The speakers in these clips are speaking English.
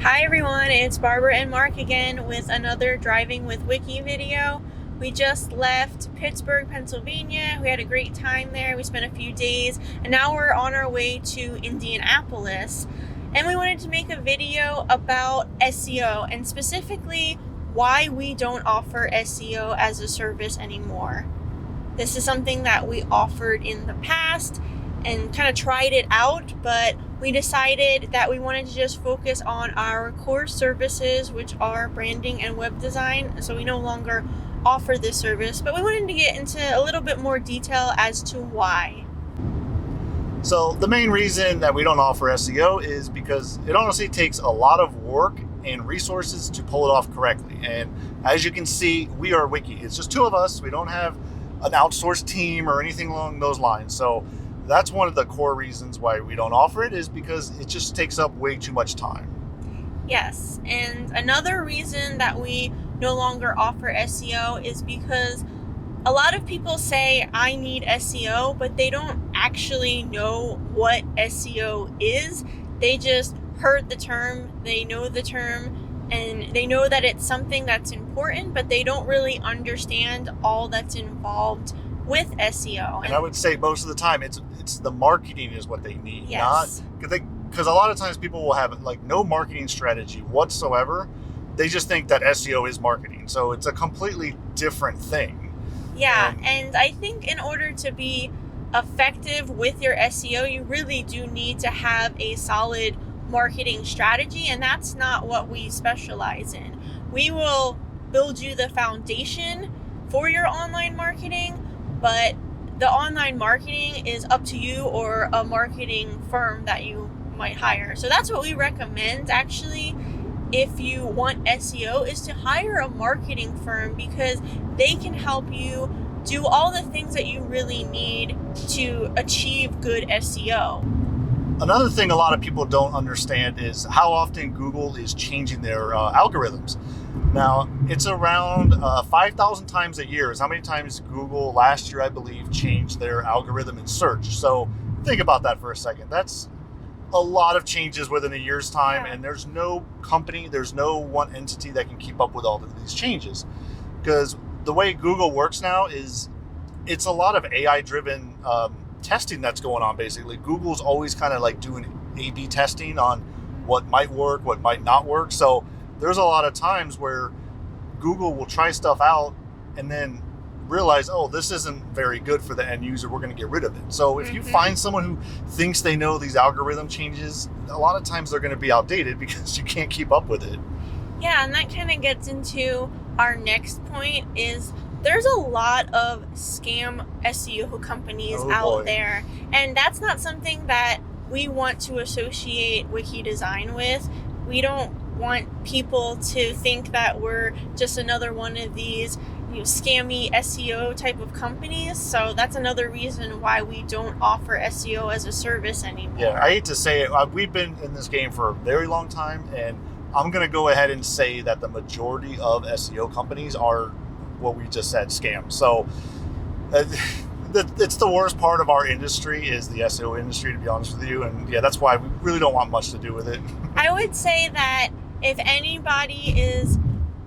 Hi everyone, it's Barbara and Mark again with another Driving with Wicky video. We just left Pittsburgh, Pennsylvania. We had a great time there. We spent a few days and now we're on our way to Indianapolis. And we wanted to make a video about SEO and specifically why we don't offer SEO as a service anymore. This is something that we offered in the past and kind of tried it out, but we decided that we wanted to just focus on our core services, which are branding and web design. So we no longer offer this service, but we wanted to get into a little bit more detail as to why. So the main reason that we don't offer SEO is because it honestly takes a lot of work and resources to pull it off correctly. And as you can see, we are Wiki. It's just two of us. We don't have an outsourced team or anything along those lines. So that's one of the core reasons why we don't offer it, is because it just takes up way too much time. Yes, and another reason that we no longer offer SEO is because a lot of people say I need SEO, but they don't actually know what SEO is. They just heard the term, they know the term, and they know that it's something that's important, but they don't really understand all that's involved with SEO. And I would say most of the time it's the marketing is what they need. Yes. Because a lot of times people will have like no marketing strategy whatsoever. They just think that SEO is marketing. So it's a completely different thing. Yeah, and I think in order to be effective with your SEO, you really do need to have a solid marketing strategy, and that's not what we specialize in. We will build you the foundation for your online marketing, but the online marketing is up to you or a marketing firm that you might hire. So that's what we recommend actually if you want SEO, is to hire a marketing firm, because they can help you do all the things that you really need to achieve good SEO. Another thing a lot of people don't understand is how often Google is changing their algorithms. Now, it's around 5,000 times a year is how many times Google last year, I believe, changed their algorithm in search. So think about that for a second. That's a lot of changes within a year's time, and there's no company, there's no one entity that can keep up with all of these changes. Because the way Google works now is it's a lot of AI-driven testing that's going on, basically. Google's always kind of like doing A/B testing on what might work, what might not work. So there's a lot of times where Google will try stuff out and then realize, oh, this isn't very good for the end user, we're going to get rid of it. So if you find someone who thinks they know these algorithm changes, a lot of times they're going to be outdated because you can't keep up with it. Yeah, and that kind of gets into our next point, is there's a lot of scam SEO companies out there, and that's not something that we want to associate Wiki Design with. We don't want people to think that we're just another one of these scammy SEO type of companies. So that's another reason why we don't offer SEO as a service anymore. Yeah, I hate to say it, we've been in this game for a very long time, and I'm going to go ahead and say that the majority of SEO companies are what we just said, scams. So it's the worst part of our industry, is the SEO industry, to be honest with you. And yeah, that's why we really don't want much to do with it. I would say that if anybody is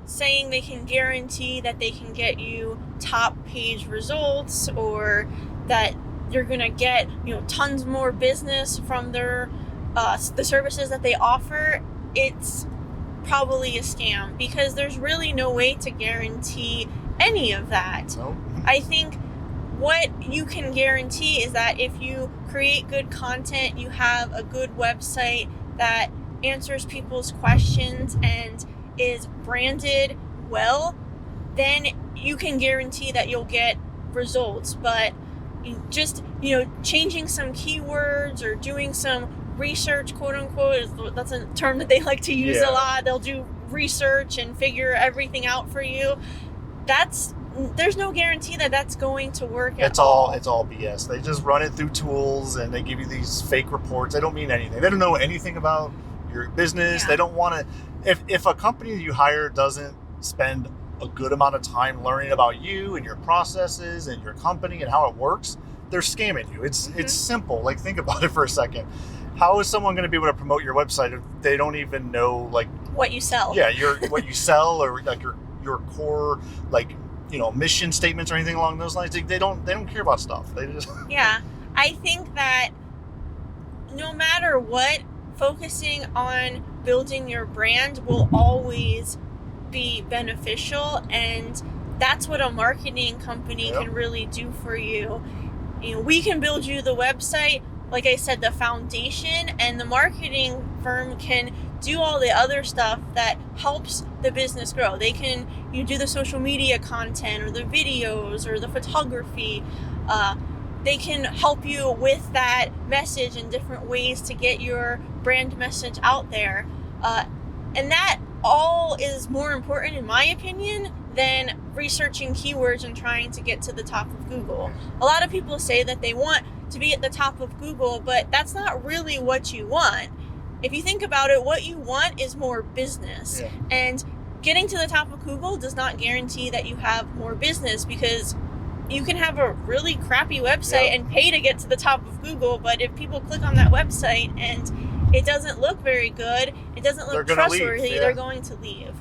saying they can guarantee that they can get you top page results, or that you're going to get tons more business from their the services that they offer, it's probably a scam, because there's really no way to guarantee any of that. Nope. I think what you can guarantee is that if you create good content, you have a good website that answers people's questions and is branded well, then you can guarantee that you'll get results. But just changing some keywords or doing some research, quote unquote, that's a term that they like to use a lot. They'll do research and figure everything out for you. There's no guarantee that that's going to work at all. It's all BS. They just run it through tools and they give you these fake reports. They don't mean anything. They don't know anything about your business. They don't want to. If a company you hire doesn't spend a good amount of time learning about you and your processes and your company and how it works, they're scamming you. It's simple. Like, think about it for a second. how is someone going to be able to promote your website if they don't even know like what you sell? Yeah, what you sell, or like your core like mission statements or anything along those lines. They don't care about stuff. They just Yeah, I think that no matter what, focusing on building your brand will always be beneficial, and that's what a marketing company can really do for you. We can build you the website, like I said, the foundation, and the marketing firm can do all the other stuff that helps the business grow. They can do the social media content or the videos or the photography. They can help you with that message in different ways to get your brand message out there. And that all is more important, in my opinion, than researching keywords and trying to get to the top of Google. A lot of people say that they want to be at the top of Google, but that's not really what you want. If you think about it, what you want is more business. Yeah. And getting to the top of Google does not guarantee that you have more business, because you can have a really crappy website and pay to get to the top of Google, but if people click on that website and it doesn't look very good, it doesn't look trustworthy, they're going to leave.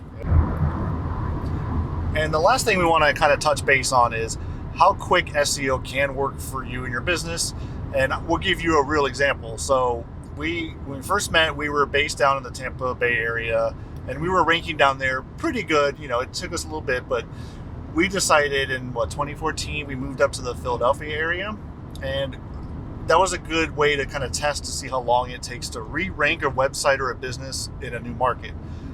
And the last thing we want to kind of touch base on is how quick SEO can work for you and your business. And we'll give you a real example. So when we first met, we were based down in the Tampa Bay area, and we were ranking down there pretty good. It took us a little bit, but we decided in 2014, we moved up to the Philadelphia area, and that was a good way to kind of test to see how long it takes to re-rank a website or a business in a new market.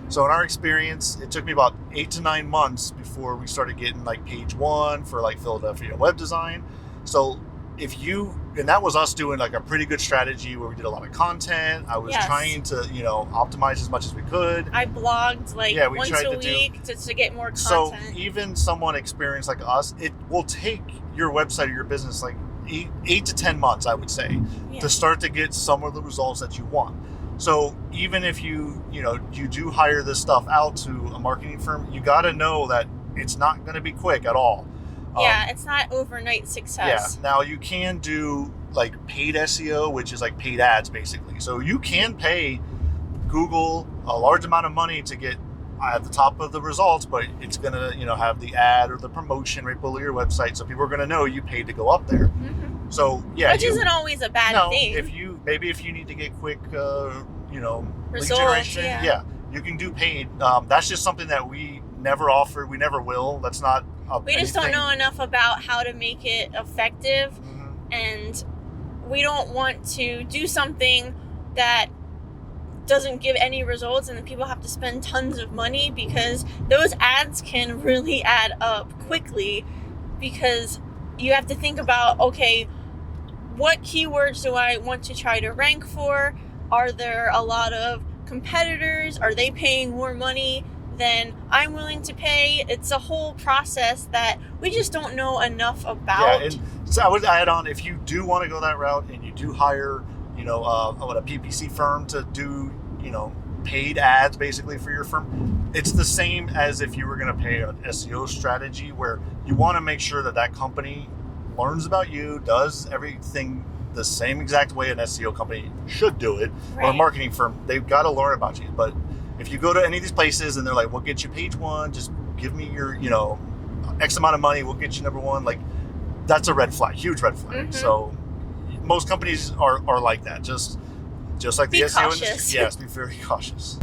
So in our experience, it took me about 8 to 9 months before we started getting like page 1 for like Philadelphia web design. So and that was us doing like a pretty good strategy where we did a lot of content. I was trying to, optimize as much as we could. I blogged once a week to get more content. So even someone experienced like us, it will take your website or your business like 8 to 10 months, I would say, to start to get some of the results that you want. So even if you do hire this stuff out to a marketing firm, you got to know that it's not going to be quick at all. It's not overnight success. Yeah. Now you can do like paid SEO, which is like paid ads basically. So you can pay Google a large amount of money to get at the top of the results, but it's going to have the ad or the promotion right below your website, so people are going to know you paid to go up there. Mm-hmm. So which isn't always a bad thing. If you need to get quick results, lead generation, you can do paid. That's just something that we never offer. We never will. That's not. We just don't know enough about how to make it effective, and we don't want to do something that doesn't give any results and then people have to spend tons of money, because those ads can really add up quickly, because you have to think about, okay, what keywords do I want to try to rank for? Are there a lot of competitors? Are they paying more money than I'm willing to pay? It's a whole process that we just don't know enough about. Yeah, and so I would add on, if you do want to go that route and you do hire a PPC firm to do, paid ads basically for your firm, it's the same as if you were going to pay an SEO strategy, where you want to make sure that company learns about you, does everything the same exact way an SEO company should do it, or a marketing firm. They've got to learn about you. But if you go to any of these places and they're like, we'll get you page 1, just give me your, X amount of money, we'll get you number 1, like, that's a red flag, huge red flag. Mm-hmm. So most companies are like that. Just like the SEO industry. Yes, be very cautious.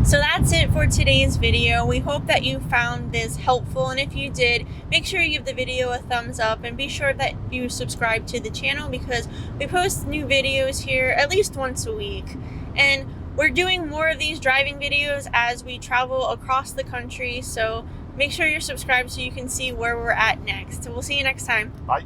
So that's it for today's video. We hope that you found this helpful, and if you did, make sure you give the video a thumbs up and be sure that you subscribe to the channel, because we post new videos here at least once a week. And we're doing more of these driving videos as we travel across the country, so make sure you're subscribed so you can see where we're at next. So we'll see you next time. Bye.